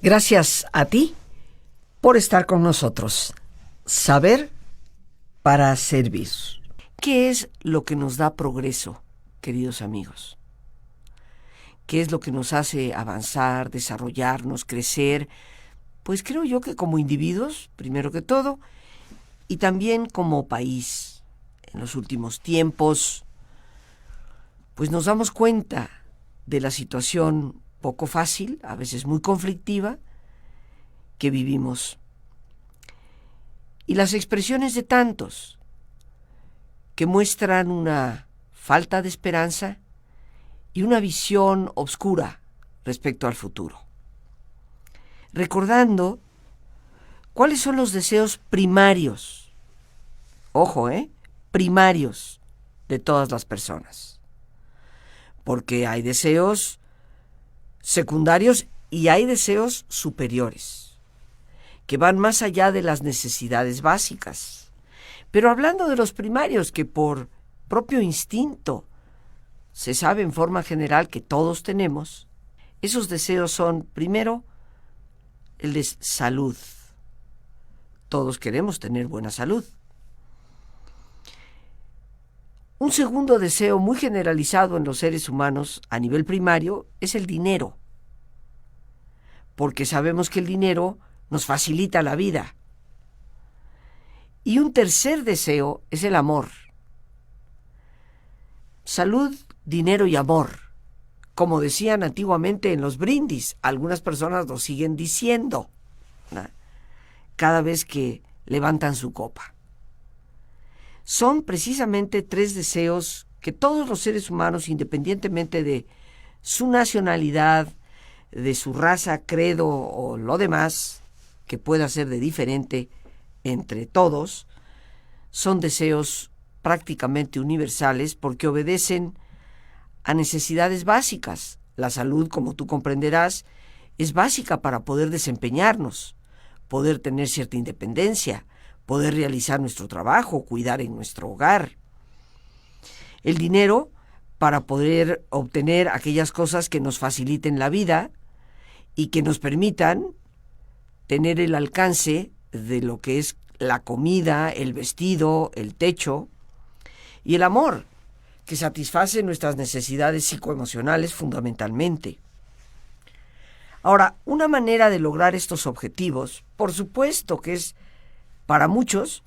Gracias a ti por estar con nosotros. Saber para servir. ¿Qué es lo que nos da progreso, queridos amigos? ¿Qué es lo que nos hace avanzar, desarrollarnos, crecer? Pues creo yo que como individuos, primero que todo, y también como país. En los últimos tiempos, pues nos damos cuenta de la situación poco fácil, a veces muy conflictiva, que vivimos. Y las expresiones de tantos que muestran una falta de esperanza y una visión oscura respecto al futuro. Recordando cuáles son los deseos primarios, ojo, primarios de todas las personas. Porque hay deseos secundarios y hay deseos superiores, que van más allá de las necesidades básicas. Pero hablando de los primarios, que por propio instinto se sabe en forma general que todos tenemos, esos deseos son, primero, el de salud. Todos queremos tener buena salud. Un segundo deseo muy generalizado en los seres humanos a nivel primario es el dinero, porque sabemos que el dinero nos facilita la vida. Y un tercer deseo es el amor. Salud, dinero y amor. Como decían antiguamente en los brindis, algunas personas lo siguen diciendo, ¿no?, cada vez que levantan su copa. Son precisamente tres deseos que todos los seres humanos, independientemente de su nacionalidad, de su raza, credo o lo demás, que pueda ser de diferente entre todos, son deseos prácticamente universales porque obedecen a necesidades básicas. La salud, como tú comprenderás, es básica para poder desempeñarnos, poder tener cierta independencia, poder realizar nuestro trabajo, cuidar en nuestro hogar. El dinero, para poder obtener aquellas cosas que nos faciliten la vida y que nos permitan tener el alcance de lo que es la comida, el vestido, el techo, y el amor, que satisface nuestras necesidades psicoemocionales fundamentalmente. Ahora, una manera de lograr estos objetivos, por supuesto que es para muchos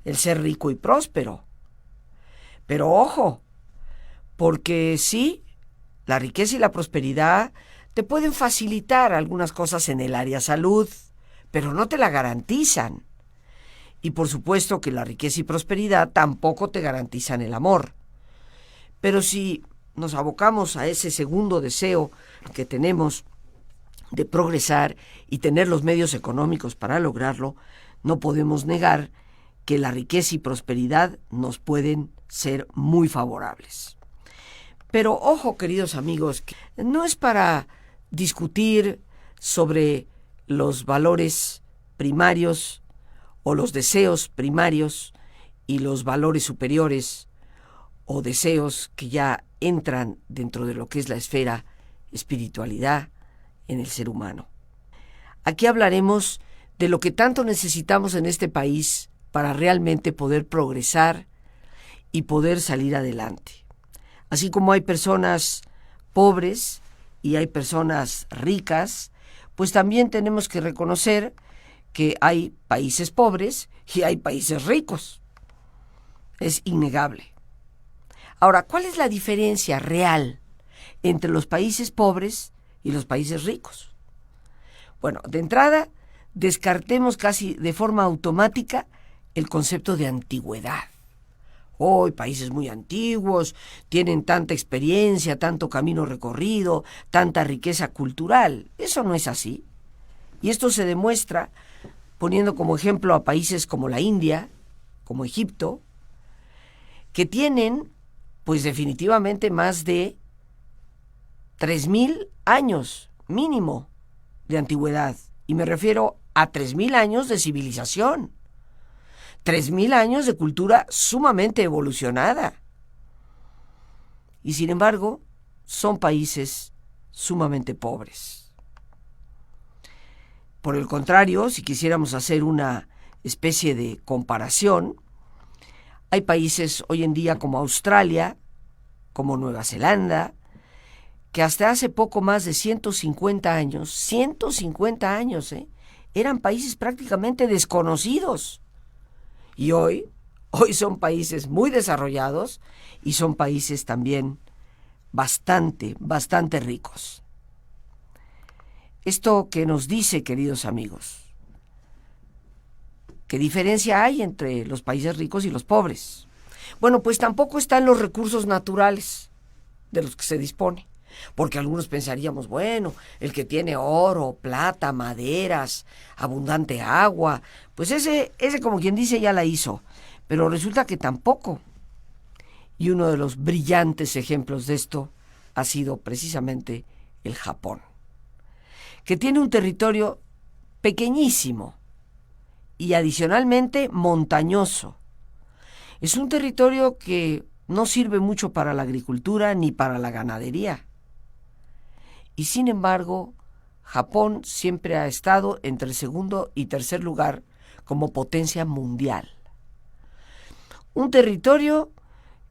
el ser rico y próspero. Pero ojo, porque sí, la riqueza y la prosperidad te pueden facilitar algunas cosas en el área salud, pero no te la garantizan. Y por supuesto que la riqueza y prosperidad tampoco te garantizan el amor. Pero si nos abocamos a ese segundo deseo que tenemos de progresar y tener los medios económicos para lograrlo, no podemos negar que la riqueza y prosperidad nos pueden ser muy favorables. Pero ojo, queridos amigos, que no es para discutir sobre los valores primarios o los deseos primarios y los valores superiores o deseos que ya entran dentro de lo que es la esfera espiritualidad en el ser humano. Aquí hablaremos de lo que tanto necesitamos en este país para realmente poder progresar y poder salir adelante. Así como hay personas pobres y hay personas ricas, pues también tenemos que reconocer que hay países pobres y hay países ricos. Es innegable. Ahora, ¿cuál es la diferencia real entre los países pobres y los países ricos? Bueno, de entrada, descartemos casi de forma automática el concepto de antigüedad. Hoy países muy antiguos tienen tanta experiencia, tanto camino recorrido, tanta riqueza cultural. Eso no es así. Y esto se demuestra poniendo como ejemplo a países como la India, como Egipto, que tienen, pues definitivamente más de 3,000 años mínimo de antigüedad. Y me refiero a 3,000 años de civilización. 3,000 años de cultura sumamente evolucionada. Y sin embargo, son países sumamente pobres. Por el contrario, si quisiéramos hacer una especie de comparación, hay países hoy en día como Australia, como Nueva Zelanda, que hasta hace poco más de 150 años, eran países prácticamente desconocidos. Y hoy son países muy desarrollados y son países también bastante ricos. ¿Esto qué nos dice, queridos amigos? ¿Qué diferencia hay entre los países ricos y los pobres? Bueno, pues tampoco están los recursos naturales de los que se dispone. Porque algunos pensaríamos, bueno, el que tiene oro, plata, maderas, abundante agua, pues ese como quien dice ya la hizo. Pero resulta que tampoco. Y uno de los brillantes ejemplos de esto ha sido precisamente el Japón, que tiene un territorio pequeñísimo y adicionalmente montañoso. Es un territorio que no sirve mucho para la agricultura ni para la ganadería. Y sin embargo, Japón siempre ha estado entre el segundo y tercer lugar como potencia mundial. Un territorio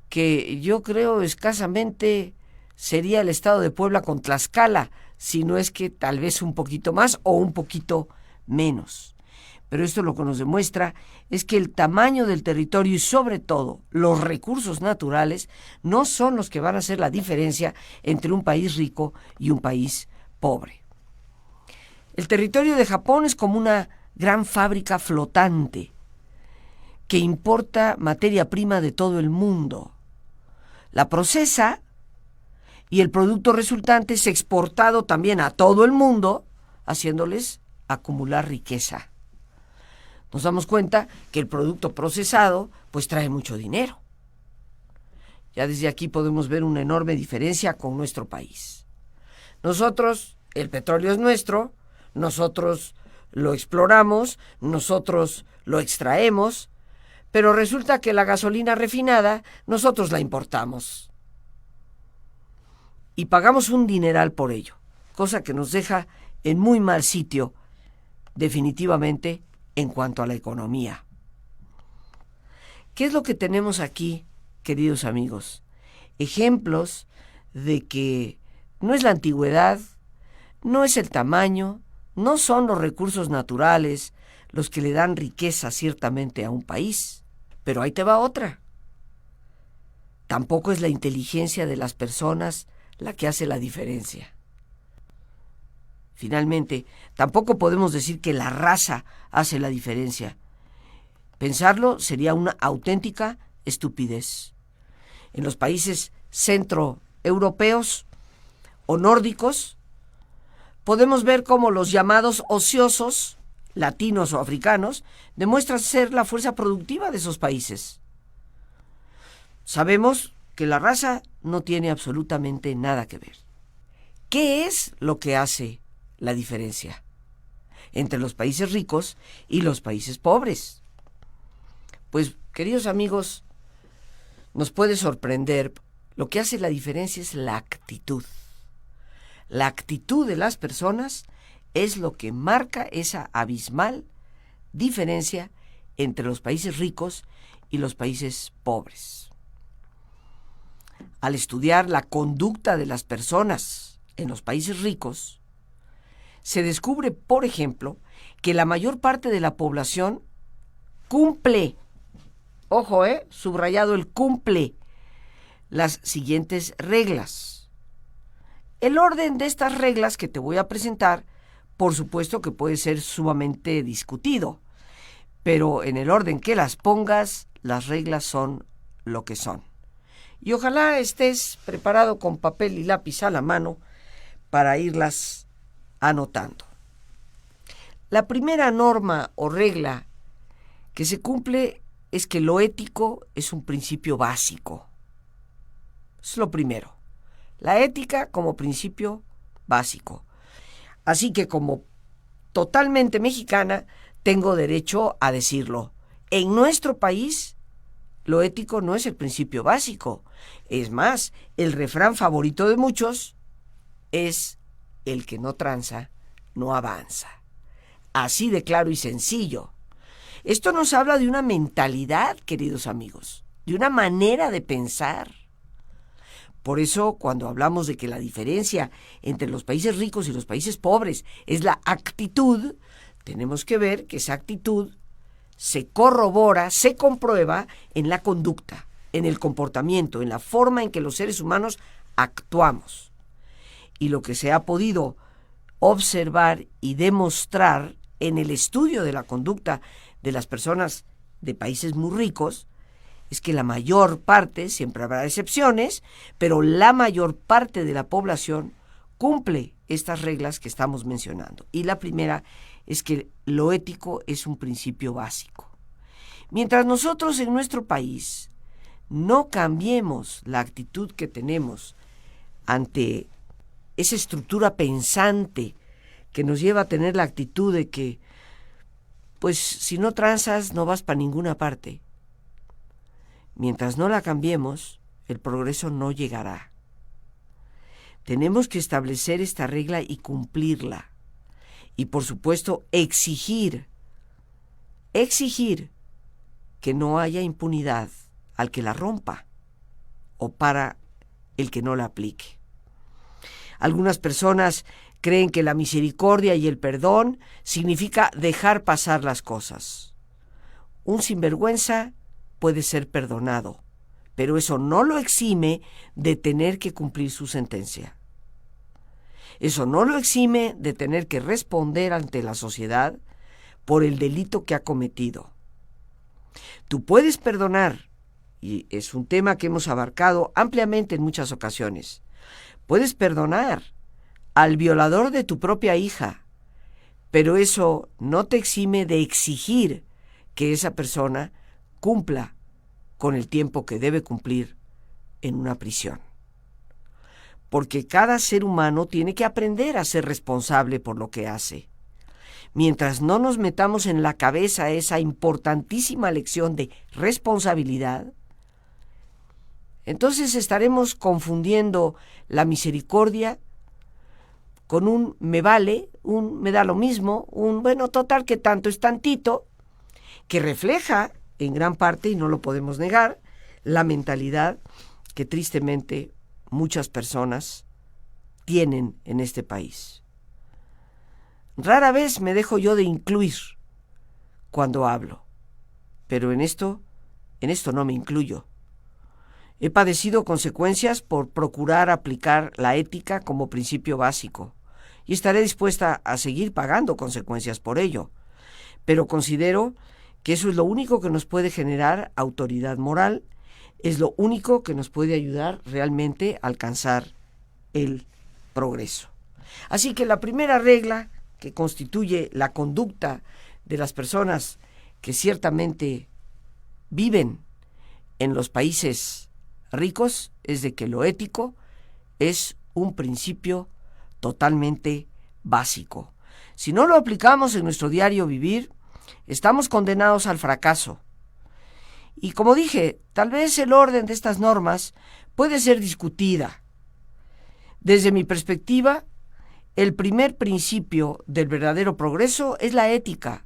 que yo creo escasamente sería el estado de Puebla con Tlaxcala, si no es que tal vez un poquito más o un poquito menos. Pero esto lo que nos demuestra es que el tamaño del territorio y sobre todo los recursos naturales no son los que van a hacer la diferencia entre un país rico y un país pobre. El territorio de Japón es como una gran fábrica flotante que importa materia prima de todo el mundo, la procesa y el producto resultante es exportado también a todo el mundo, haciéndoles acumular riqueza. Nos damos cuenta que el producto procesado pues trae mucho dinero. Ya desde aquí podemos ver una enorme diferencia con nuestro país. Nosotros, el petróleo es nuestro, nosotros lo exploramos, nosotros lo extraemos, pero resulta que la gasolina refinada nosotros la importamos. Y pagamos un dineral por ello, cosa que nos deja en muy mal sitio, definitivamente, en cuanto a la economía. ¿Qué es lo que tenemos aquí, queridos amigos? Ejemplos de que no es la antigüedad, no es el tamaño, no son los recursos naturales los que le dan riqueza ciertamente a un país. Pero ahí te va otra. Tampoco es la inteligencia de las personas la que hace la diferencia. Finalmente, tampoco podemos decir que la raza hace la diferencia. Pensarlo sería una auténtica estupidez. En los países centroeuropeos o nórdicos, podemos ver cómo los llamados ociosos, latinos o africanos, demuestran ser la fuerza productiva de esos países. Sabemos que la raza no tiene absolutamente nada que ver. ¿Qué es lo que hace la diferencia entre los países ricos y los países pobres? Pues, queridos amigos, nos puede sorprender. Lo que hace la diferencia es la actitud. La actitud de las personas es lo que marca esa abismal diferencia entre los países ricos y los países pobres. Al estudiar la conducta de las personas en los países ricos, se descubre, por ejemplo, que la mayor parte de la población cumple, ojo, subrayado el cumple, las siguientes reglas. El orden de estas reglas que te voy a presentar, por supuesto que puede ser sumamente discutido, pero en el orden que las pongas, las reglas son lo que son. Y ojalá estés preparado con papel y lápiz a la mano para irlas anotando. La primera norma o regla que se cumple es que lo ético es un principio básico. Es lo primero. La ética como principio básico. Así que como totalmente mexicana, tengo derecho a decirlo. En nuestro país, lo ético no es el principio básico. Es más, el refrán favorito de muchos es: el que no tranza, no avanza. así de claro y sencillo. Esto nos habla de una mentalidad, queridos amigos, de una manera de pensar. Por eso, cuando hablamos de que la diferencia entre los países ricos y los países pobres es la actitud, tenemos que ver que esa actitud se corrobora, se comprueba en la conducta, en el comportamiento, en la forma en que los seres humanos actuamos. Y lo que se ha podido observar y demostrar en el estudio de la conducta de las personas de países muy ricos es que la mayor parte, siempre habrá excepciones, pero la mayor parte de la población cumple estas reglas que estamos mencionando. Y la primera es que lo ético es un principio básico. Mientras nosotros en nuestro país no cambiemos la actitud que tenemos ante esa estructura pensante que nos lleva a tener la actitud de que, pues, si no transas no vas para ninguna parte. Mientras no la cambiemos, el progreso no llegará. Tenemos que establecer esta regla y cumplirla. Y por supuesto, exigir que no haya impunidad al que la rompa o para el que no la aplique. Algunas personas creen que la misericordia y el perdón significa dejar pasar las cosas. Un sinvergüenza puede ser perdonado, pero eso no lo exime de tener que cumplir su sentencia. Eso no lo exime de tener que responder ante la sociedad por el delito que ha cometido. Tú puedes perdonar, y es un tema que hemos abarcado ampliamente en muchas ocasiones. Puedes perdonar al violador de tu propia hija, pero eso no te exime de exigir que esa persona cumpla con el tiempo que debe cumplir en una prisión. Porque cada ser humano tiene que aprender a ser responsable por lo que hace. Mientras no nos metamos en la cabeza esa importantísima lección de responsabilidad, entonces estaremos confundiendo la misericordia con un me vale, un me da lo mismo, un bueno, total que tanto es tantito, que refleja en gran parte, y no lo podemos negar, la mentalidad que tristemente muchas personas tienen en este país. Rara vez me dejo yo de incluir cuando hablo, pero en esto no me incluyo. He padecido consecuencias por procurar aplicar la ética como principio básico y estaré dispuesta a seguir pagando consecuencias por ello, pero considero que eso es lo único que nos puede generar autoridad moral, es lo único que nos puede ayudar realmente a alcanzar el progreso. Así que la primera regla que constituye la conducta de las personas que ciertamente viven en los países ricos es de que lo ético es un principio totalmente básico. Si no lo aplicamos en nuestro diario vivir, estamos condenados al fracaso. Y como dije, tal vez el orden de estas normas puede ser discutida. Desde mi perspectiva, el primer principio del verdadero progreso es la ética,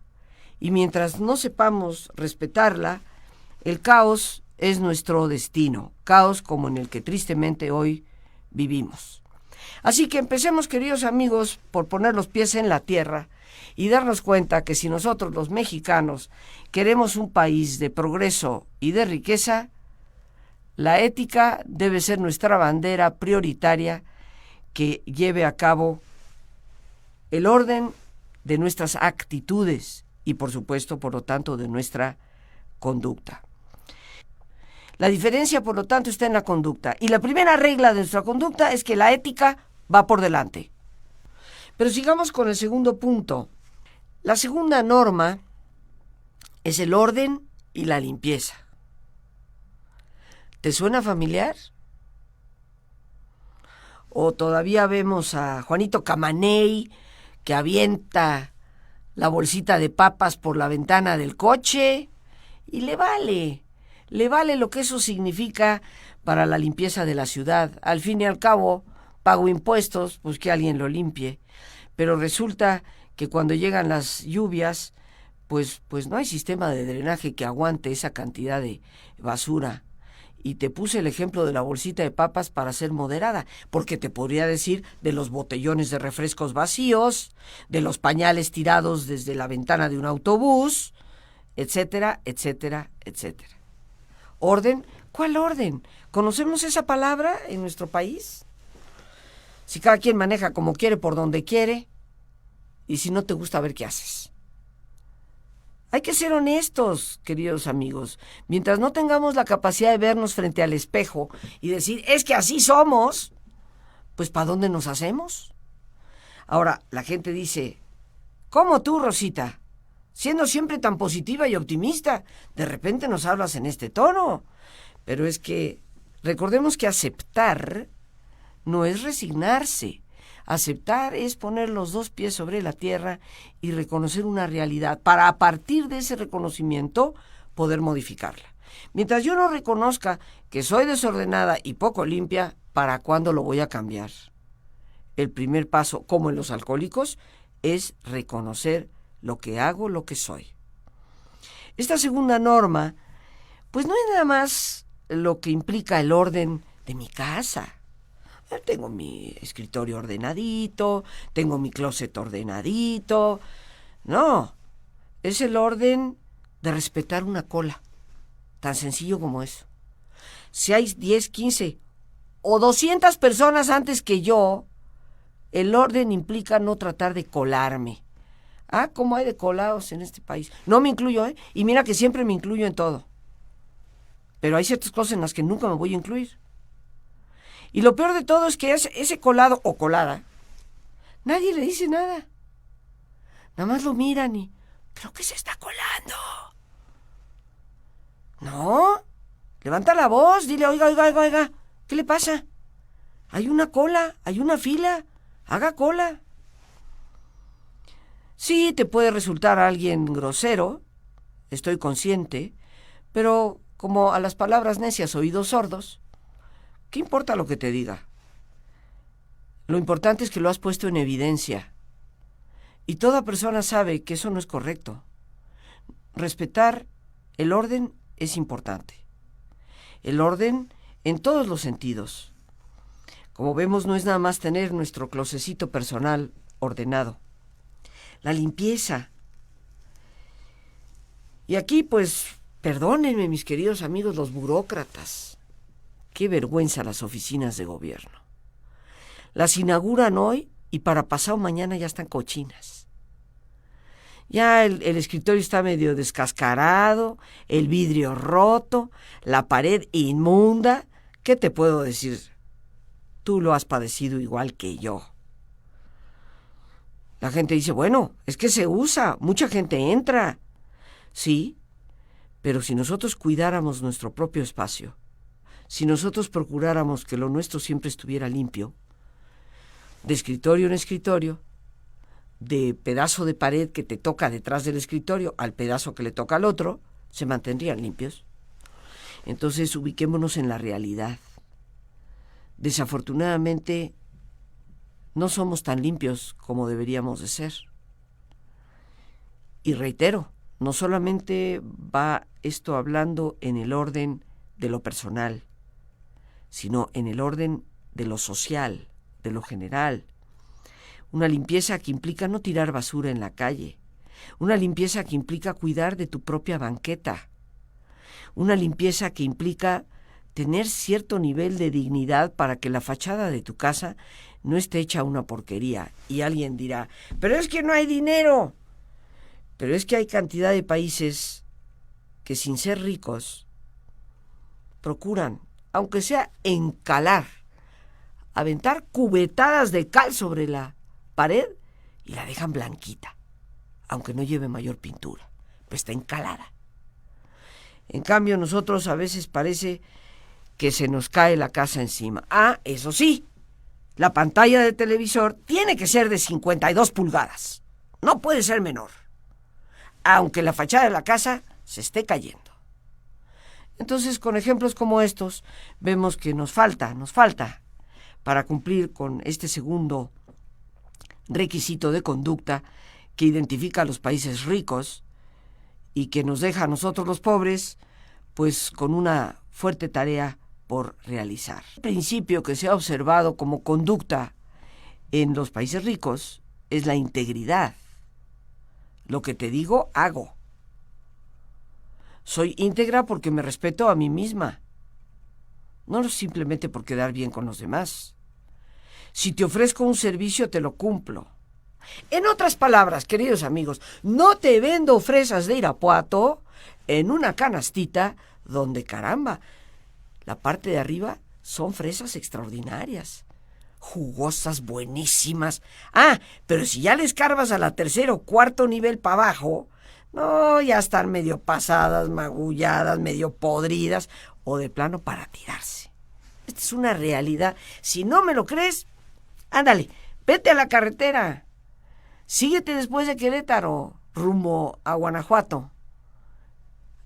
y mientras no sepamos respetarla, el caos es nuestro destino, caos como en el que tristemente hoy vivimos. Así que empecemos, queridos amigos, por poner los pies en la tierra y darnos cuenta que si nosotros los mexicanos queremos un país de progreso y de riqueza, la ética debe ser nuestra bandera prioritaria que lleve a cabo el orden de nuestras actitudes y, por supuesto, por lo tanto, de nuestra conducta. La diferencia, por lo tanto, está en la conducta. Y la primera regla de nuestra conducta es que la ética va por delante. Pero sigamos con el segundo punto. La segunda norma es el orden y la limpieza. ¿Te suena familiar? ¿O todavía vemos a Juanito Camaney que avienta la bolsita de papas por la ventana del coche y le vale lo que eso significa para la limpieza de la ciudad? Al fin y al cabo, pago impuestos, pues que alguien lo limpie. Pero resulta que cuando llegan las lluvias, pues no hay sistema de drenaje que aguante esa cantidad de basura. Y te puse el ejemplo de la bolsita de papas para ser moderada, porque te podría decir de los botellones de refrescos vacíos, de los pañales tirados desde la ventana de un autobús, etcétera, etcétera, etcétera. ¿Orden? ¿Cuál orden? ¿Conocemos esa palabra en nuestro país? Si cada quien maneja como quiere, por donde quiere, y si no te gusta, a ver qué haces. Hay que ser honestos, queridos amigos. Mientras no tengamos la capacidad de vernos frente al espejo y decir, es que así somos, pues ¿para dónde nos hacemos? Ahora, la gente dice, ¿cómo tú, Rosita? Siendo siempre tan positiva y optimista, de repente nos hablas en este tono. Pero es que recordemos que aceptar no es resignarse. Aceptar es poner los dos pies sobre la tierra y reconocer una realidad para a partir de ese reconocimiento poder modificarla. Mientras yo no reconozca que soy desordenada y poco limpia, ¿para cuándo lo voy a cambiar? El primer paso, como en los alcohólicos, es reconocer lo que hago, lo que soy. Esta segunda norma, pues no es nada más lo que implica el orden de mi casa. Tengo mi escritorio ordenadito, tengo mi closet ordenadito. No, es el orden de respetar una cola, tan sencillo como eso. Si hay 10, 15 o 200 personas antes que yo, el orden implica no tratar de colarme. Ah, ¿cómo hay de colados en este país? No me incluyo, ¿eh? Y mira que siempre me incluyo en todo. Pero hay ciertas cosas en las que nunca me voy a incluir. Y lo peor de todo es que ese colado o colada, nadie le dice nada. Nada más lo miran y, ¿pero qué se está colando? No, levanta la voz, dile, oiga, ¿qué le pasa? Hay una cola, hay una fila, haga cola. Sí, te puede resultar alguien grosero, estoy consciente, pero como a las palabras necias oídos sordos, ¿qué importa lo que te diga? Lo importante es que lo has puesto en evidencia. Y toda persona sabe que eso no es correcto. Respetar el orden es importante. El orden en todos los sentidos. Como vemos, no es nada más tener nuestro closecito personal ordenado. La limpieza. Y aquí, pues, perdónenme, mis queridos amigos, los burócratas. Qué vergüenza las oficinas de gobierno. Las inauguran hoy y para pasado mañana ya están cochinas. Ya el escritorio está medio descascarado, el vidrio roto, la pared inmunda. ¿Qué te puedo decir? Tú lo has padecido igual que yo. La gente dice, bueno, es que se usa, mucha gente entra. Sí, pero si nosotros cuidáramos nuestro propio espacio, si nosotros procuráramos que lo nuestro siempre estuviera limpio, de escritorio en escritorio, de pedazo de pared que te toca detrás del escritorio al pedazo que le toca al otro, se mantendrían limpios. Entonces ubiquémonos en la realidad. Desafortunadamente, no somos tan limpios como deberíamos de ser. Y reitero, no solamente va esto hablando en el orden de lo personal, sino en el orden de lo social, de lo general. Una limpieza que implica no tirar basura en la calle. Una limpieza que implica cuidar de tu propia banqueta. Una limpieza que implica tener cierto nivel de dignidad para que la fachada de tu casa no esté hecha una porquería. Y alguien dirá, pero es que no hay dinero. Pero es que hay cantidad de países que sin ser ricos procuran, aunque sea encalar, aventar cubetadas de cal sobre la pared y la dejan blanquita, aunque no lleve mayor pintura, pues está encalada. En cambio, nosotros a veces parece que se nos cae la casa encima. Ah, eso sí, la pantalla del televisor tiene que ser de 52 pulgadas. No puede ser menor, aunque la fachada de la casa se esté cayendo. Entonces, con ejemplos como estos, vemos que nos falta para cumplir con este segundo requisito de conducta, que identifica a los países ricos y que nos deja a nosotros los pobres, pues con una fuerte tarea por realizar. El principio que se ha observado como conducta en los países ricos es la integridad. Lo que te digo, hago. Soy íntegra porque me respeto a mí misma, no simplemente por quedar bien con los demás. Si te ofrezco un servicio, te lo cumplo. En otras palabras, queridos amigos, no te vendo fresas de Irapuato en una canastita donde, caramba, la parte de arriba son fresas extraordinarias, jugosas, buenísimas. Ah, pero si ya les escarbas a la tercero o cuarto nivel para abajo, no, ya están medio pasadas, magulladas, medio podridas o de plano para tirarse. Esta es una realidad. Si no me lo crees, ándale, vete a la carretera. Síguete después de Querétaro, rumbo a Guanajuato,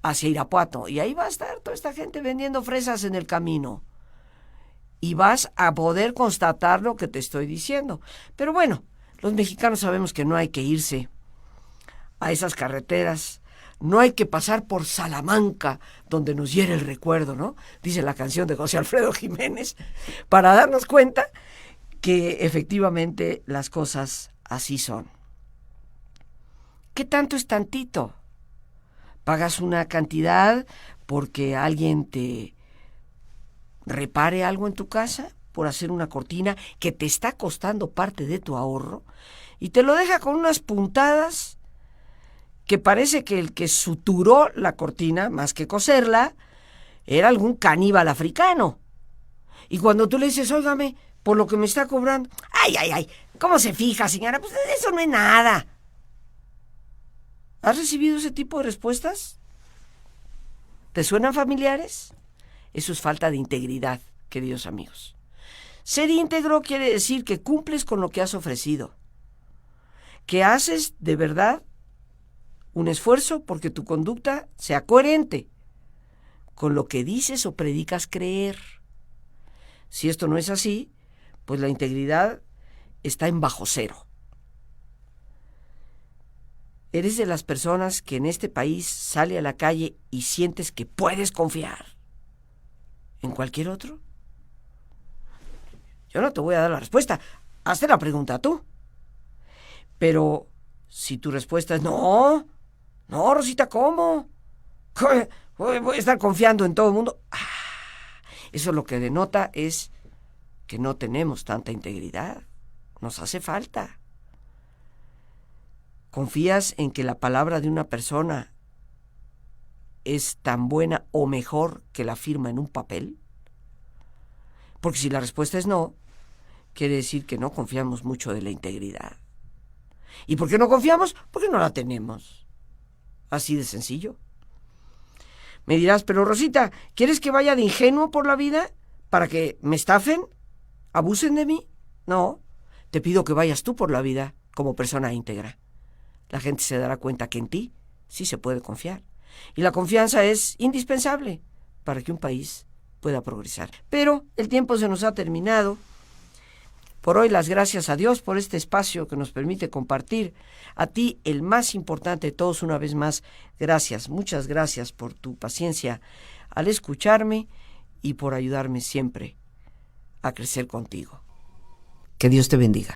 hacia Irapuato. Y ahí va a estar toda esta gente vendiendo fresas en el camino. Y vas a poder constatar lo que te estoy diciendo. Pero bueno, los mexicanos sabemos que no hay que irse a esas carreteras. No hay que pasar por Salamanca, donde nos hiere el recuerdo, ¿no? Dice la canción de José Alfredo Jiménez, para darnos cuenta que efectivamente las cosas así son. ¿Qué tanto es tantito? ¿Pagas una cantidad porque alguien te repare algo en tu casa, por hacer una cortina que te está costando parte de tu ahorro y te lo deja con unas puntadas que parece que el que suturó la cortina, más que coserla, era algún caníbal africano? Y cuando tú le dices, óigame, por lo que me está cobrando, ay, ¿cómo se fija, señora? Pues eso no es nada. ¿Has recibido ese tipo de respuestas? ¿Te suenan familiares? Eso es falta de integridad, queridos amigos. Ser íntegro quiere decir que cumples con lo que has ofrecido, que haces de verdad un esfuerzo porque tu conducta sea coherente con lo que dices o predicas creer. Si esto no es así, pues la integridad está en bajo cero. ¿Eres de las personas que en este país sale a la calle y sientes que puedes confiar en cualquier otro? Yo no te voy a dar la respuesta. Hazte la pregunta tú. Pero si tu respuesta es no, Rosita, ¿cómo? Voy a estar confiando en todo el mundo. Eso lo que denota es que no tenemos tanta integridad. Nos hace falta. ¿Confías en que la palabra de una persona es tan buena o mejor que la firma en un papel? Porque si la respuesta es no, quiere decir que no confiamos mucho de la integridad. ¿Y por qué no confiamos? Porque no la tenemos. Así de sencillo. Me dirás, pero Rosita, ¿quieres que vaya de ingenuo por la vida para que me estafen? ¿Abusen de mí? No, te pido que vayas tú por la vida como persona íntegra. La gente se dará cuenta que en ti sí se puede confiar. Y la confianza es indispensable para que un país pueda progresar. Pero el tiempo se nos ha terminado. Por hoy las gracias a Dios por este espacio que nos permite compartir. A ti, el más importante de todos, una vez más, gracias, muchas gracias por tu paciencia al escucharme y por ayudarme siempre a crecer contigo. Que Dios te bendiga.